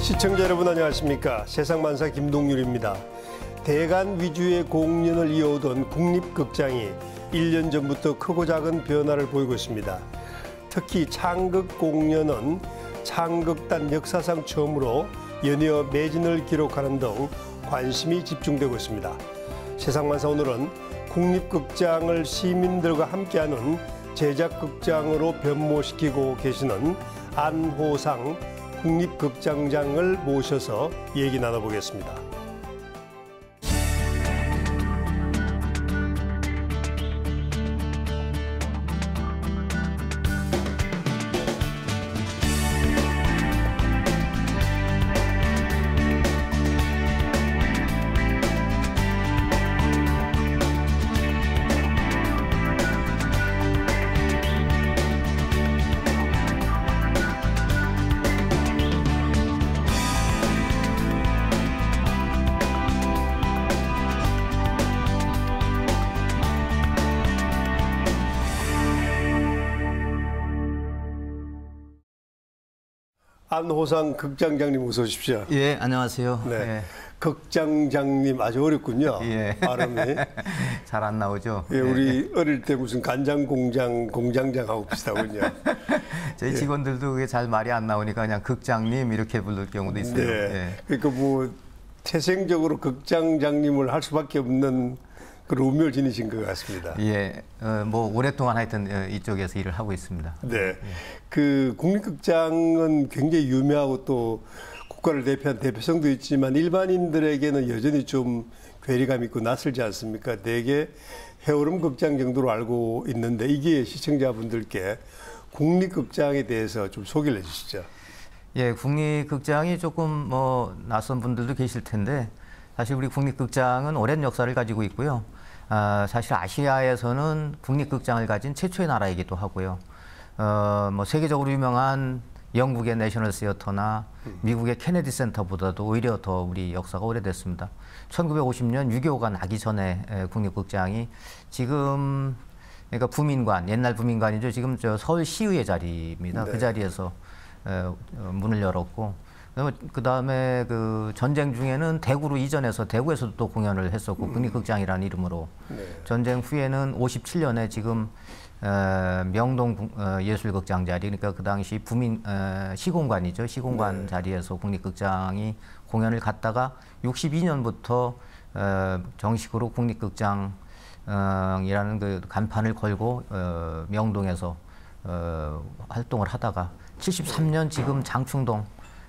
시청자 여러분 안녕하십니까. 세상만사 김동률입니다. 대관 위주의 공연을 이어오던 국립극장이 1년 전부터 크고 작은 변화를 보이고 있습니다. 특히 창극 공연은 창극단 역사상 처음으로 연이어 매진을 기록하는 등 관심이 집중되고 있습니다. 세상만사 오늘은 국립극장을 시민들과 함께하는 제작극장으로 변모시키고 계시는 안호상 국립극장장을 모셔서 얘기 나눠보겠습니다. 안호상 극장장님 어서 오십시오. 예, 안녕하세요. 네, 예. 극장장님 아주 어렵군요. 예. 발음이. 잘 안 나오죠. 예, 우리 어릴 때 무슨 간장공장, 공장장하고 비슷하군요. 저희 직원들도 그게 잘 말이 안 나오니까 그냥 극장님 이렇게 부를 경우도 있어요. 네. 예. 그러니까 뭐 태생적으로 극장장님을 할 수밖에 없는 그런 운명을 지니신 것 같습니다. 예, 뭐 오랫동안 하여튼 이쪽에서 일을 하고 있습니다. 네, 그 국립극장은 굉장히 유명하고 또 국가를 대표한 대표성도 있지만 일반인들에게는 여전히 좀 괴리감 있고 낯설지 않습니까? 대개 해오름 극장 정도로 알고 있는데 이게 시청자분들께 국립극장에 대해서 좀 소개를 해주시죠. 예, 국립극장이 조금 뭐 낯선 분들도 계실 텐데 사실 우리 국립극장은 오랜 역사를 가지고 있고요. 사실 아시아에서는 국립극장을 가진 최초의 나라이기도 하고요. 뭐 세계적으로 유명한 영국의 내셔널 시어터나 미국의 케네디 센터보다도 오히려 더 우리 역사가 오래됐습니다. 1950년 6.25가 나기 전에 국립극장이 지금 그러니까 부민관, 옛날 부민관이죠. 지금 저 서울시의회 자리입니다. 네. 그 자리에서 문을 열었고 그 다음에 그 전쟁 중에는 대구로 이전해서 대구에서도 또 공연을 했었고 국립극장이라는 이름으로 네. 전쟁 후에는 57년에 지금 명동 예술극장 자리 그러니까 그 당시 부민 시공관이죠. 시공관 네. 자리에서 국립극장이 공연을 갔다가 62년부터 정식으로 국립극장이라는 그 간판을 걸고 명동에서 활동을 하다가 73년 지금 장충동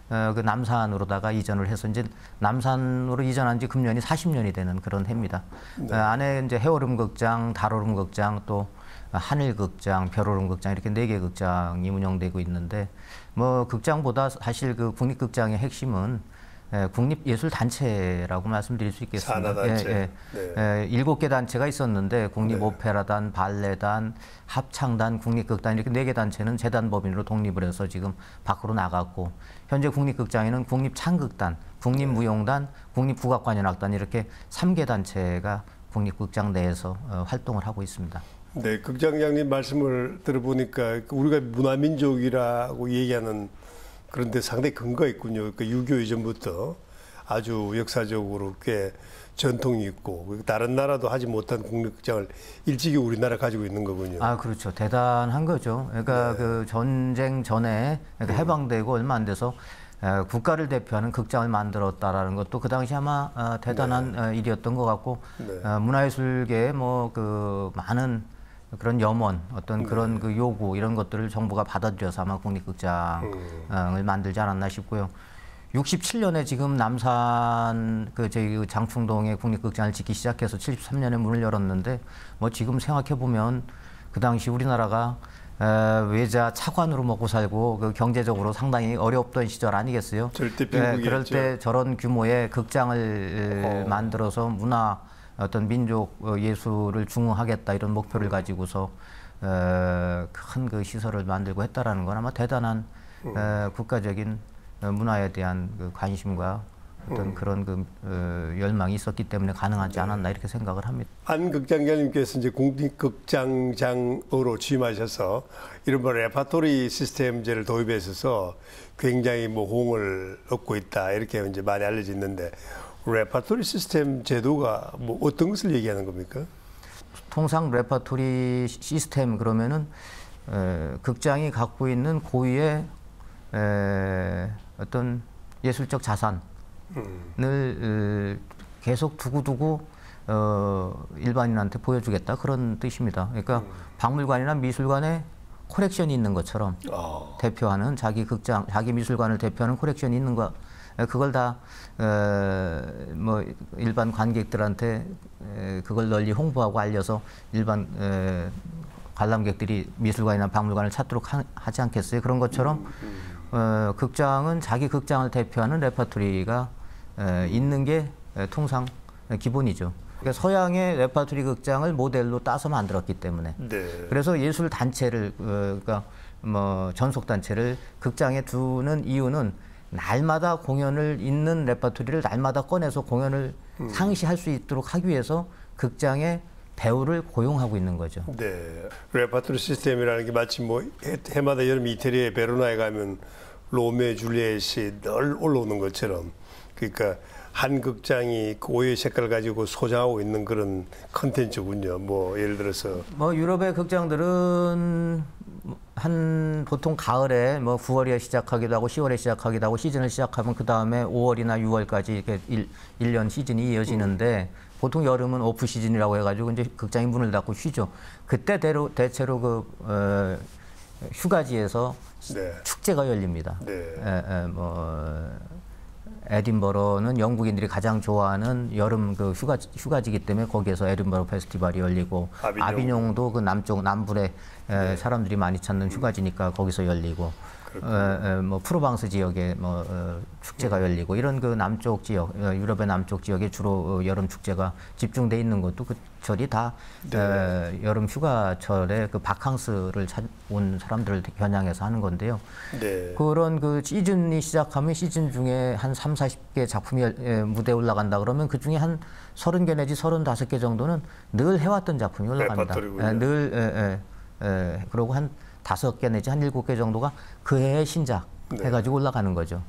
그 남산으로다가 이전을 해서 이제 남산으로 이전한 지 금년이 40년이 되는 그런 해입니다. 네. 안에 이제 해오름 극장, 달오름 극장, 또 하늘 극장, 별오름 극장 이렇게 4개 극장이 운영되고 있는데 뭐 극장보다 사실 그 국립극장의 핵심은 국립예술단체라고 말씀드릴 수 있겠습니다. 산하단체. 예, 예. 7개 단체가 있었는데 국립오페라단, 발레단, 합창단, 국립극단 이렇게 4개 단체는 재단법인으로 독립을 해서 지금 밖으로 나갔고 현재 국립극장에는 국립창극단, 국립무용단, 국립국악관현악단 이렇게 3개 단체가 국립극장 내에서 활동을 하고 있습니다. 네, 극장장님 말씀을 들어보니까 우리가 문화민족이라고 얘기하는 그런데 상당히 근거가 있군요. 그 6.25 이전부터 아주 역사적으로 꽤 전통이 있고 다른 나라도 하지 못한 국립극장을 일찍이 우리나라 가지고 있는 거군요. 아, 그렇죠. 대단한 거죠. 그러니까 네. 그 전쟁 전에 그러니까 해방되고 얼마 안 돼서 국가를 대표하는 극장을 만들었다라는 것도 그 당시 아마 대단한 일이었던 것 같고 문화예술계에 뭐 그 많은 그런 염원, 어떤 그런 그 요구 이런 것들을 정부가 받아들여서 아마 국립극장을 만들지 않았나 싶고요. 67년에 지금 남산 그 저희 장충동에 국립극장을 짓기 시작해서 73년에 문을 열었는데 뭐 지금 생각해 보면 그 당시 우리나라가 외자 차관으로 먹고 살고 그 경제적으로 상당히 어려웠던 시절 아니겠어요? 절대 빈국이었죠. 그럴 때 저런 규모의 극장을 만들어서 문화 어떤 민족 예술을 중흥하겠다 이런 목표를 가지고서 큰 그 시설을 만들고 했다라는 건 아마 대단한 국가적인 문화에 대한 그 관심과 어떤 그런 그 열망이 있었기 때문에 가능하지 않았나 이렇게 생각을 합니다. 안 극장장님께서 이제 국립극장장으로 취임하셔서 이른바 레파토리 시스템제를 도입해서 굉장히 뭐 호응을 얻고 있다 이렇게 이제 많이 알려져 있는데 레파토리 시스템 제도가 뭐 어떤 것을 얘기하는 겁니까? 통상 레파토리 시스템 그러면은 극장이 갖고 있는 고유의 어떤 예술적 자산을 계속 두고두고 일반인한테 보여주겠다 그런 뜻입니다. 그러니까 박물관이나 미술관에 콜렉션이 있는 것처럼 대표하는 자기 극장, 자기 미술관을 대표하는 콜렉션이 있는 거 그걸 다 뭐 일반 관객들한테 그걸 널리 홍보하고 알려서 일반 관람객들이 미술관이나 박물관을 찾도록 하지 않겠어요? 그런 것처럼 극장은 자기 극장을 대표하는 레퍼토리가 있는 게 통상 기본이죠. 그러니까 서양의 레퍼토리 극장을 모델로 따서 만들었기 때문에 네. 그래서 예술 단체를 그러니까 뭐 전속 단체를 극장에 두는 이유는 날마다 공연을 있는 레퍼토리를 날마다 꺼내서 공연을 상시할 수 있도록 하기 위해서 극장에 배우를 고용하고 있는 거죠. 네, 레퍼토리 시스템이라는 게 마치 뭐 해마다 여름 이태리의 베로나에 가면 로미오 줄리엣이 늘 올라오는 것처럼 그러니까 한 극장이 고유의 색깔을 가지고 소장하고 있는 그런 컨텐츠군요. 뭐 예를 들어서 뭐 유럽의 극장들은 한 보통 가을에 뭐 9월에 시작하기도 하고 10월에 시작하기도 하고 시즌을 시작하면 그 다음에 5월이나 6월까지 이렇게 1년 시즌이 이어지는데 보통 여름은 오프 시즌이라고 해가지고 이제 극장이 문을 닫고 쉬죠. 그때 대체로 그 휴가지에서 네. 축제가 열립니다. 네. 뭐 에딘버러는 영국인들이 가장 좋아하는 여름 그 휴가지기 때문에 거기에서 에딘버러 페스티벌이 열리고 아비뇽도 그 남부에 네. 사람들이 많이 찾는 휴가지니까 거기서 열리고 뭐 프로방스 지역에 뭐 축제가 열리고 이런 그 남쪽 지역 유럽의 남쪽 지역에 주로 여름 축제가 집중돼 있는 것도 그 절이 다 네. 여름 휴가철에 그 바캉스를 온 사람들을 겨냥해서 하는 건데요. 네. 그런 그 시즌이 시작하면 시즌 중에 한 3, 40개 작품이 무대에 올라간다 그러면 그 중에 한 30개 내지 35개 정도는 늘 해왔던 작품이 올라갑니다. 늘 그리고 한 5개 내지 한 7개 정도가 그 해의 신작 네. 해가지고 올라가는 거죠.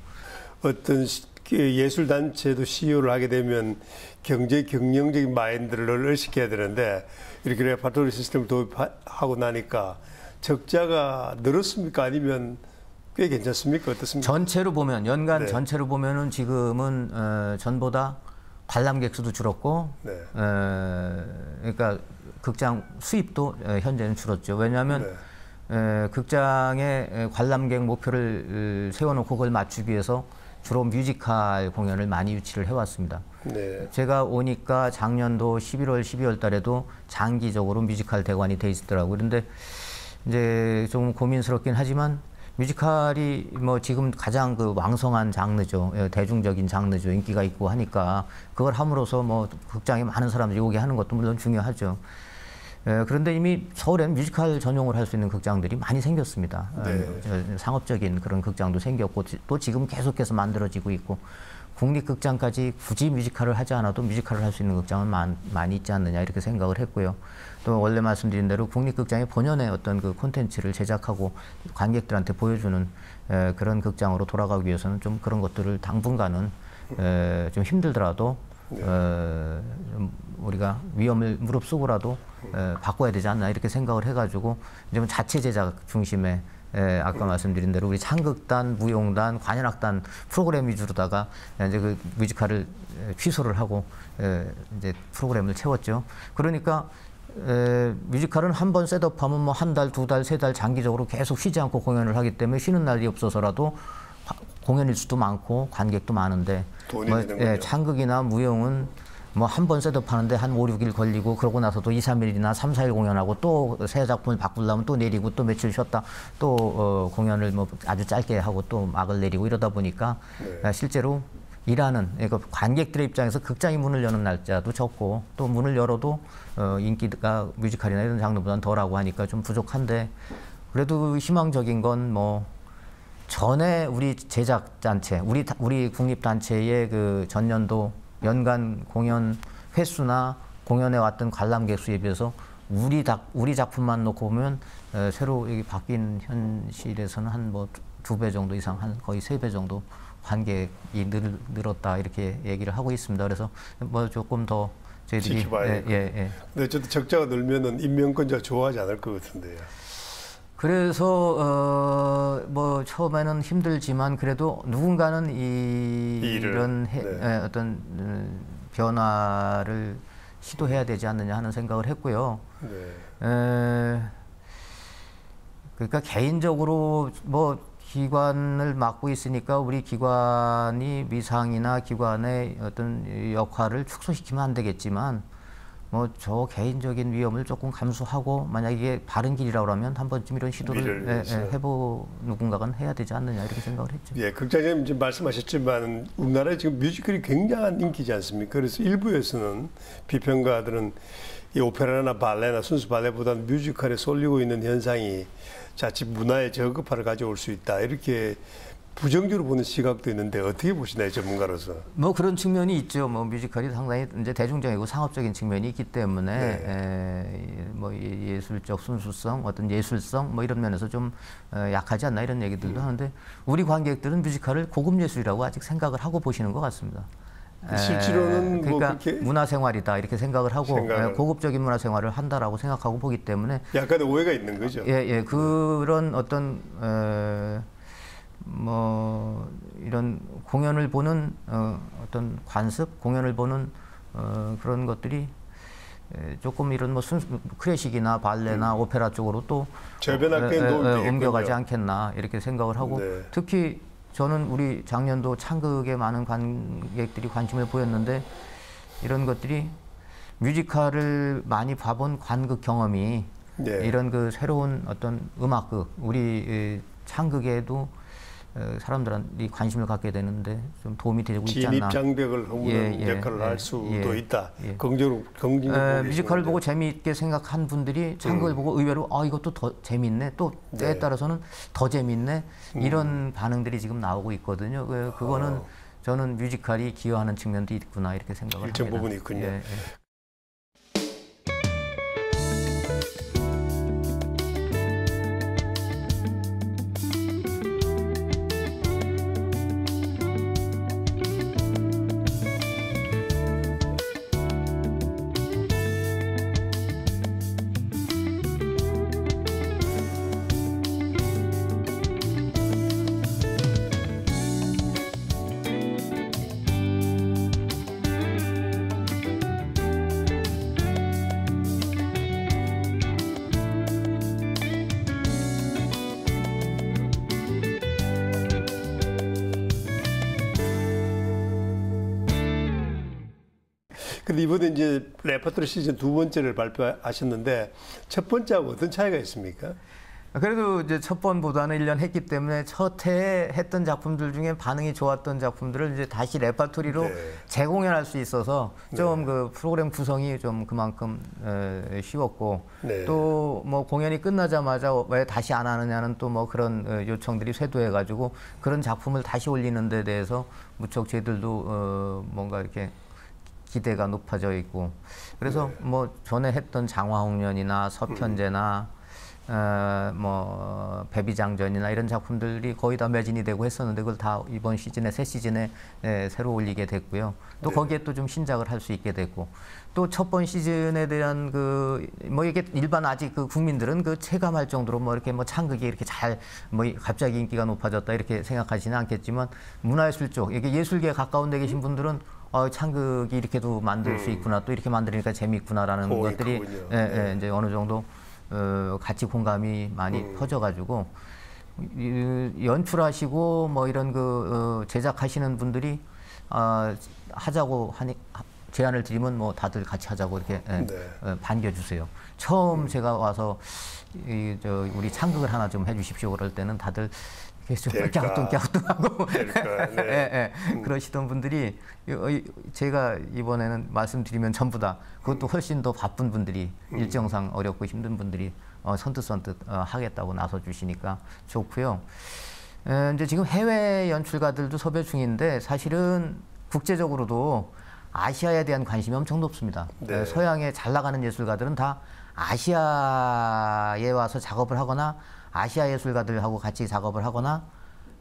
어떤 예술단체도 CEO를 하게 되면 경영적인 마인드를 의식해야 되는데 이렇게 레퍼토리 시스템을 도입하고 나니까 적자가 늘었습니까? 아니면 꽤 괜찮습니까? 어떻습니까? 전체로 보면 연간 네. 전체로 보면은 지금은 전보다 관람객 수도 줄었고 네. 그러니까 극장 수입도 현재는 줄었죠. 왜냐하면 네. 극장의 관람객 목표를 세워놓고 그걸 맞추기 위해서 주로 뮤지컬 공연을 많이 유치를 해왔습니다. 네. 제가 오니까 작년도 11월, 12월 달에도 장기적으로 뮤지컬 대관이 돼 있더라고요. 그런데 이제 좀 고민스럽긴 하지만 뮤지컬이 뭐 지금 가장 그 왕성한 장르죠. 대중적인 장르죠. 인기가 있고 하니까 그걸 함으로써 뭐 극장에 많은 사람들이 오게 하는 것도 물론 중요하죠. 그런데 이미 서울에는 뮤지컬 전용을 할 수 있는 극장들이 많이 생겼습니다. 네. 상업적인 그런 극장도 생겼고 또 지금 계속해서 만들어지고 있고 국립극장까지 굳이 뮤지컬을 하지 않아도 뮤지컬을 할 수 있는 극장은 많이 있지 않느냐 이렇게 생각을 했고요. 또 원래 말씀드린 대로 국립극장의 본연의 어떤 그 콘텐츠를 제작하고 관객들한테 보여주는 그런 극장으로 돌아가기 위해서는 좀 그런 것들을 당분간은 좀 힘들더라도 네. 우리가 위험을 무릅쓰고라도 바꿔야 되지 않나 이렇게 생각을 해가지고 이제 자체 제작 중심의 아까 말씀드린 대로 우리 창극단, 무용단, 관현악단 프로그램 위주로다가 이제 그 뮤지컬을 취소를 하고 이제 프로그램을 채웠죠. 그러니까 뮤지컬은 한 번 셋업하면 뭐 한 달, 2달, 3달 장기적으로 계속 쉬지 않고 공연을 하기 때문에 쉬는 날이 없어서라도 공연 일수도 많고 관객도 많은데 뭐, 창극이나 무용은 뭐 한 번 셋업하는데 한 5, 6일 걸리고 그러고 나서도 2, 3일이나 3, 4일 공연하고 또 새 작품을 바꾸려면 또 내리고 또 며칠 쉬었다 또 공연을 뭐 아주 짧게 하고 또 막을 내리고 이러다 보니까 네. 실제로 일하는 그러니까 관객들의 입장에서 극장이 문을 여는 날짜도 적고 또 문을 열어도 인기가 뮤지컬이나 이런 장르보다는 덜하고 하니까 좀 부족한데 그래도 희망적인 건 뭐 전에 우리 제작 단체, 우리 국립 단체의 그 전년도 연간 공연 횟수나 공연에 왔던 관람객 수에 비해서 우리 작품만 놓고 보면 새로 여기 바뀐 현실에서는 한 뭐 2배 정도 이상, 한 거의 3배 정도 관객이 늘었다 이렇게 얘기를 하고 있습니다. 그래서 뭐 조금 더 저희들이 근데 어쨌든 적자가 늘면은 인명권자 좋아하지 않을 것 같은데요. 그래서 뭐 처음에는 힘들지만 그래도 누군가는 이런 어떤 변화를 시도해야 되지 않느냐 하는 생각을 했고요. 그러니까 개인적으로 뭐 기관을 맡고 있으니까 우리 기관이 미상이나 기관의 어떤 역할을 축소시키면 안 되겠지만 뭐 저 개인적인 위험을 조금 감수하고 만약 이게 바른 길이라고 하면 한 번쯤 이런 시도를 누군가가 해야 되지 않느냐 이렇게 생각을 했죠. 예, 극장님 지금 말씀하셨지만 우리나라에 지금 뮤지컬이 굉장한 인기지 않습니까? 그래서 일부에서는 비평가들은 이 오페라나 발레나 순수 발레보다는 뮤지컬에 쏠리고 있는 현상이 자칫 문화의 저급화를 가져올 수 있다 이렇게 부정적으로 보는 시각도 있는데 어떻게 보시나요, 전문가로서? 뭐 그런 측면이 있죠. 뭐 뮤지컬이 상당히 이제 대중적이고 상업적인 측면이 있기 때문에 뭐 예술적 순수성, 어떤 예술성 뭐 이런 면에서 좀 약하지 않나 이런 얘기들도 하는데 우리 관객들은 뮤지컬을 고급 예술이라고 아직 생각을 하고 보시는 것 같습니다. 실제로는 그러니까 뭐 그렇게 문화생활이다 이렇게 생각을 하고 고급적인 문화생활을 한다라고 생각하고 보기 때문에 약간의 오해가 있는 거죠. 그런 어떤 뭐 이런 공연을 보는 어떤 관습, 공연을 보는 그런 것들이 조금 이런 뭐 클래식이나 발레나 오페라 쪽으로 또 옮겨가지 않겠나 이렇게 생각을 하고 특히 저는 우리 작년도 창극에 많은 관객들이 관심을 보였는데 이런 것들이 뮤지컬을 많이 봐본 관극 경험이 이런 그 새로운 어떤 음악극, 우리 창극에도 사람들이 관심을 갖게 되는데 좀 도움이 되고 있지 않나. 진입장벽을 허무는 역할을 할 수도 있다. 긍정적으로 뮤지컬을 보고 재미있게 생각한 분들이 창극을 보고 의외로 이것도 더 재밌네. 또 때에 따라서는 더 재밌네. 이런 반응들이 지금 나오고 있거든요. 그거는 저는 뮤지컬이 기여하는 측면도 있구나 이렇게 생각을 합니다. 일정 부분이 있군요. 근데 이번에 이제 레퍼토리 시즌 2번째를 발표하셨는데 첫 번째하고 어떤 차이가 있습니까? 그래도 이제 첫 번보다는 1년 했기 때문에 첫 해에 했던 작품들 중에 반응이 좋았던 작품들을 이제 다시 레퍼토리로 재공연할 수 있어서 좀 그 프로그램 구성이 좀 그만큼 쉬웠고 또 뭐 공연이 끝나자마자 왜 다시 안 하느냐는 또 뭐 그런 요청들이 쇄도해가지고 그런 작품을 다시 올리는 데 대해서 무척 저희들도 뭔가 이렇게 기대가 높아져 있고 그래서 뭐 전에 했던 장화홍련이나 서편제나 뭐 배비장전이나 이런 작품들이 거의 다 매진이 되고 했었는데 그걸 다 이번 시즌에 새 시즌에 새로 올리게 됐고요. 또 거기에 또 좀 신작을 할 수 있게 됐고 또 첫 번 시즌에 대한 그 뭐 이게 일반 아직 그 국민들은 그 체감할 정도로 뭐 이렇게 뭐 창극이 이렇게 잘 뭐 갑자기 인기가 높아졌다 이렇게 생각하지는 않겠지만 문화예술 쪽 이게 예술계에 가까운 데 계신 분들은 창극이 이렇게도 만들 수 있구나 또 이렇게 만드니까 재미있구나라는 것들이 이제 어느 정도 같이 공감이 많이 퍼져가지고 연출하시고 뭐 이런 그 제작하시는 분들이 하자고 하니 제안을 드리면 뭐 다들 같이 하자고 이렇게 반겨주세요. 처음 제가 와서 우리 창극을 하나 좀 해주십시오 그럴 때는 다들 좀 갸우뚱하고 그러시던 분들이 제가 이번에는 말씀드리면 전부 다 그것도 훨씬 더 바쁜 분들이 일정상 어렵고 힘든 분들이 선뜻 하겠다고 나서 주시니까 좋고요. 이제 지금 해외 연출가들도 섭외 중인데 사실은 국제적으로도 아시아에 대한 관심이 엄청 높습니다. 네. 서양에 잘 나가는 예술가들은 다 아시아에 와서 작업을 하거나 아시아 예술가들하고 같이 작업을 하고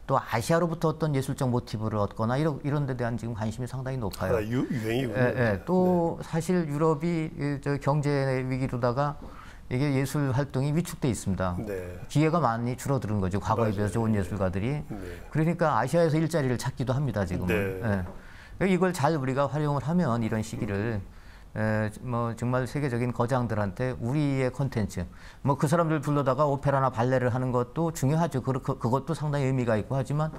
또 아시아로부터 어떤 예술적 모티브를 얻거나 이런 데 대한 지금 관심이 상당히 높아요. 유행이군요. 또 사실 유럽이 저 경제 위기로다가 이게 예술 활동이 위축돼 있습니다. 네. 기회가 많이 줄어드는 거죠. 과거에 비해서 좋은 예술가들이. 네. 그러니까 아시아에서 일자리를 찾기도 합니다. 지금은. 이걸 잘 우리가 활용을 하면 이런 시기를 뭐 정말 세계적인 거장들한테 우리의 콘텐츠, 뭐 그 사람들 불러다가 오페라나 발레를 하는 것도 중요하죠. 그것도 상당히 의미가 있고 하지만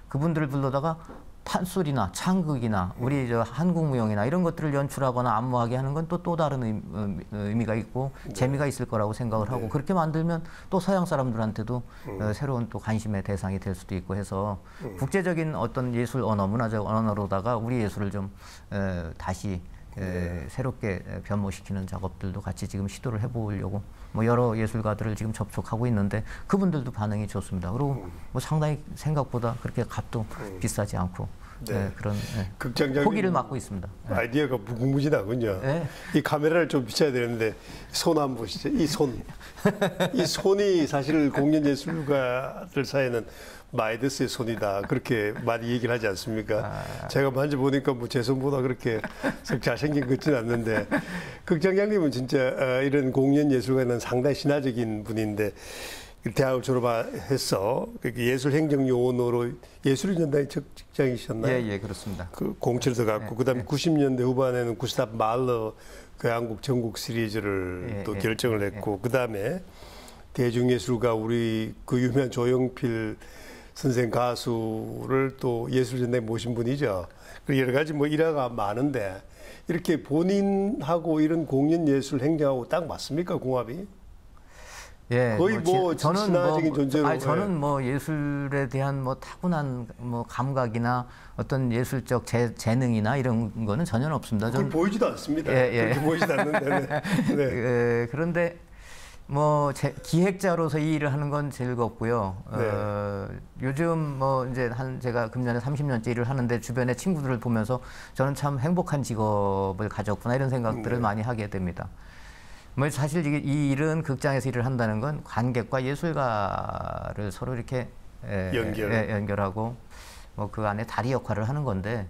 그분들을 불러다가 판소리나 창극이나 우리 저 한국무용이나 이런 것들을 연출하거나 안무하게 하는 건 또 다른 의미가 있고 재미가 있을 거라고 생각을 하고 그렇게 만들면 또 서양 사람들한테도 새로운 또 관심의 대상이 될 수도 있고 해서 국제적인 어떤 예술 언어, 문화적 언어로다가 우리 예술을 좀 다시 새롭게 변모시키는 작업들도 같이 지금 시도를 해보려고 뭐 여러 예술가들을 지금 접촉하고 있는데 그분들도 반응이 좋습니다. 그리고 뭐 상당히 생각보다 그렇게 값도 비싸지 않고 그런 호기를 맞고 있습니다. 아이디어가 무궁무진하군요. 이 카메라를 좀 비춰야 되는데 손 한번 보시죠. 이 손. 이 손이 사실 공연 예술가들 사이에는 마이더스의 손이다. 그렇게 많이 얘기를 하지 않습니까? 제가 만져보니까 뭐 제 손보다 그렇게 잘생긴 것 같지는 않는데 극장장님은 진짜 이런 공연 예술가는 상당히 신화적인 분인데 대학을 졸업해서 예술행정요원으로 예술전당의 직장이셨나요? 예, 그렇습니다. 그 공채를 더 갖고 그다음에 90년대 후반에는 구스타프 말러 교향곡 전국 시리즈를 또 결정을 했고 그다음에 대중예술가 우리 그 유명한 조용필 선생 가수를 또 예술전당에 모신 분이죠. 여러 가지 뭐 일화가 많은데 이렇게 본인하고 이런 공연 예술 행정하고 딱 맞습니까 궁합이? 거의 뭐 신화적인 존재로. 저는 뭐 예술에 대한 뭐 타고난 뭐 감각이나 어떤 예술적 재능이나 이런 거는 전혀 없습니다. 그걸 보이지도 않습니다. 그렇게 보이지도 않는데. 네. 그런데 뭐 기획자로서 이 일을 하는 건 즐겁고요. 요즘 뭐 이제 제가 금년에 30년째 일을 하는데 주변의 친구들을 보면서 저는 참 행복한 직업을 가졌구나 이런 생각들을 많이 하게 됩니다. 뭐 사실 이 일은 극장에서 일을 한다는 건 관객과 예술가를 서로 이렇게 연결하고 뭐 그 안에 다리 역할을 하는 건데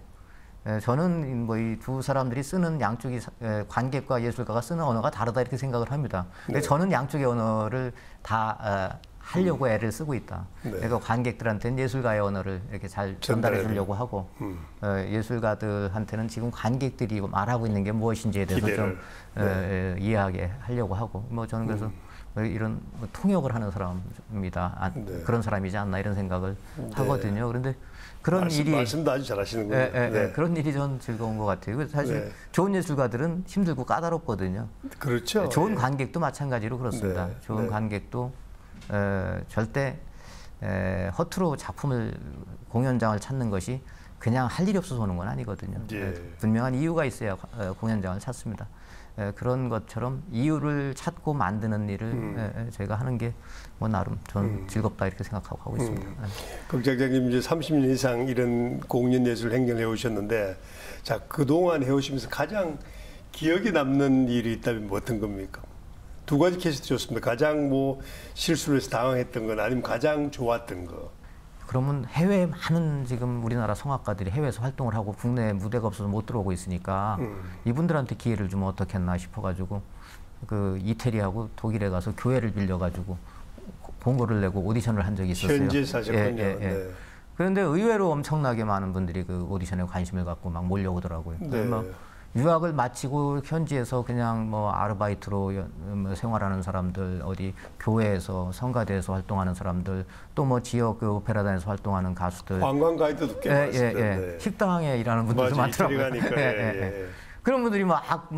저는 뭐 이 두 사람들이 쓰는 양쪽이 관객과 예술가가 쓰는 언어가 다르다 이렇게 생각을 합니다. 근데 저는 양쪽의 언어를 다 하려고 애를 쓰고 있다. 그러니까 관객들한테는 예술가의 언어를 이렇게 잘 전달해 주려고 하고 예술가들한테는 지금 관객들이 말하고 있는 게 무엇인지에 대해서 좀 이해하게 하려고 하고 뭐 저는 그래서 이런 통역을 하는 사람입니다. 그런 사람이지 않나 이런 생각을 하거든요. 그런데 그런 말씀도 아주 잘하시는군요. 그런 일이 전 즐거운 것 같아요. 사실 좋은 예술가들은 힘들고 까다롭거든요. 그렇죠. 좋은 관객도 마찬가지로 그렇습니다. 좋은 관객도 절대 허투루 작품을 공연장을 찾는 것이 그냥 할 일이 없어서 오는 건 아니거든요. 분명한 이유가 있어야 공연장을 찾습니다. 그런 것처럼 이유를 찾고 만드는 일을 제가 하는 게 뭐 나름 전 즐겁다 이렇게 생각하고 하고 있습니다. 극장장님 이제 30년 이상 이런 공연 예술 행정을 해오셨는데 자 그동안 해오시면서 가장 기억에 남는 일이 있다면 뭐 어떤 겁니까? 두 가지 케이스도 좋습니다. 가장 뭐 실수를 해서 당황했던 건 아니면 가장 좋았던 거. 그러면 해외에 많은 지금 우리나라 성악가들이 해외에서 활동을 하고 국내에 무대가 없어서 못 들어오고 있으니까 이분들한테 기회를 주면 어떻겠나 싶어가지고 그 이태리하고 독일에 가서 교회를 빌려가지고 공고를 내고 오디션을 한 적이 있었어요. 현지에서 하셨군요. 그런데 의외로 엄청나게 많은 분들이 그 오디션에 관심을 갖고 막 몰려오더라고요. 뭐 유학을 마치고 현지에서 그냥 뭐 아르바이트로 생활하는 사람들, 어디 교회에서 성가대에서 활동하는 사람들, 또 뭐 지역 그 오페라단에서 활동하는 가수들, 관광 가이드도 꽤 많습니다. 식당에 일하는 분들도 많더라고요. 그런 분들이 막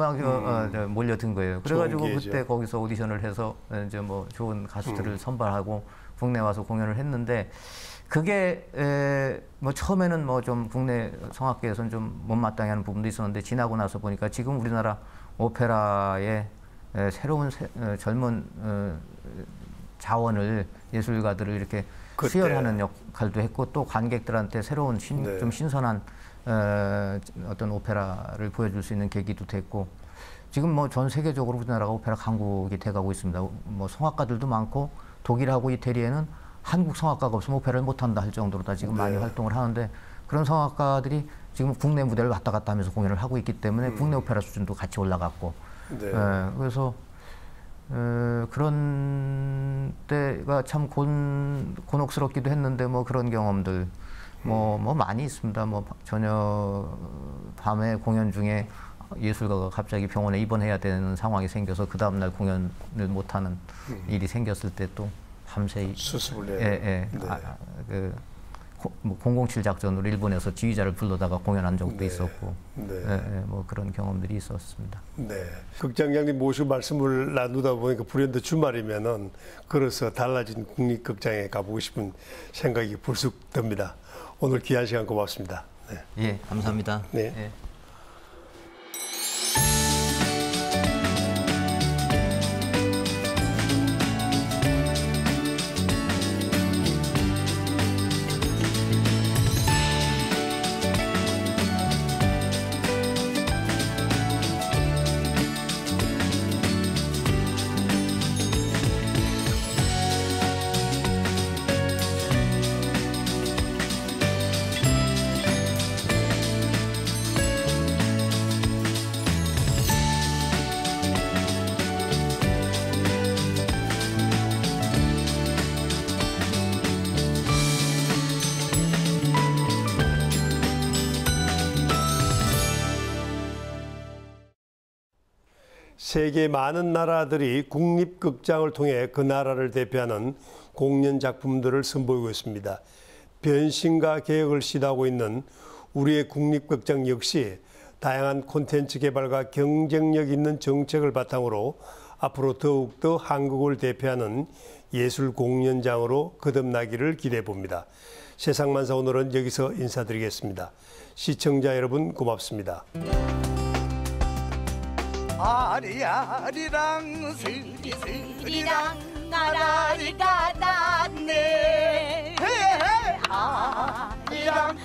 몰려든 거예요. 그래가지고 그때 거기서 오디션을 해서 이제 뭐 좋은 가수들을 선발하고 국내 와서 공연을 했는데. 그게 뭐 처음에는 뭐 좀 국내 성악계에서는 좀 못마땅해 하는 부분도 있었는데 지나고 나서 보니까 지금 우리나라 오페라의 새로운 젊은 자원을 예술가들을 이렇게 그때. 수혈하는 역할도 했고 또 관객들한테 새로운 네. 좀 신선한 어떤 오페라를 보여줄 수 있는 계기도 됐고 지금 뭐 전 세계적으로 우리나라가 오페라 강국이 돼가고 있습니다. 뭐 성악가들도 많고 독일하고 이태리에는 한국 성악가가 없으면 오페라를 못한다 할 정도로 다 지금 많이 활동을 하는데 그런 성악가들이 지금 국내 무대를 왔다 갔다 하면서 공연을 하고 있기 때문에 국내 오페라 수준도 같이 올라갔고 그래서 그런 때가 참 곤혹스럽기도 했는데 뭐 그런 경험들 뭐 많이 있습니다. 뭐 저녁 밤에 공연 중에 예술가가 갑자기 병원에 입원해야 되는 상황이 생겨서 그 다음 날 공연을 못하는 일이 생겼을 때 또 밤새 수습을 해요. 네. 007 작전으로 일본에서 지휘자를 불러다가 공연한 적도 있었고 뭐 그런 경험들이 있었습니다. 네. 극장장님 모시고 말씀을 나누다 보니까 불현듯 주말이면은 걸어서 달라진 국립극장에 가보고 싶은 생각이 불쑥 듭니다. 오늘 귀한 시간 고맙습니다. 네. 예, 감사합니다. 네. 예. 세계 많은 나라들이 국립극장을 통해 그 나라를 대표하는 공연 작품들을 선보이고 있습니다. 변신과 개혁을 시도하고 있는 우리의 국립극장 역시 다양한 콘텐츠 개발과 경쟁력 있는 정책을 바탕으로 앞으로 더욱더 한국을 대표하는 예술 공연장으로 거듭나기를 기대해 봅니다. 세상만사 오늘은 여기서 인사드리겠습니다. 시청자 여러분 고맙습니다. 아리아리랑 스리스리랑 나라리가 났네 아리랑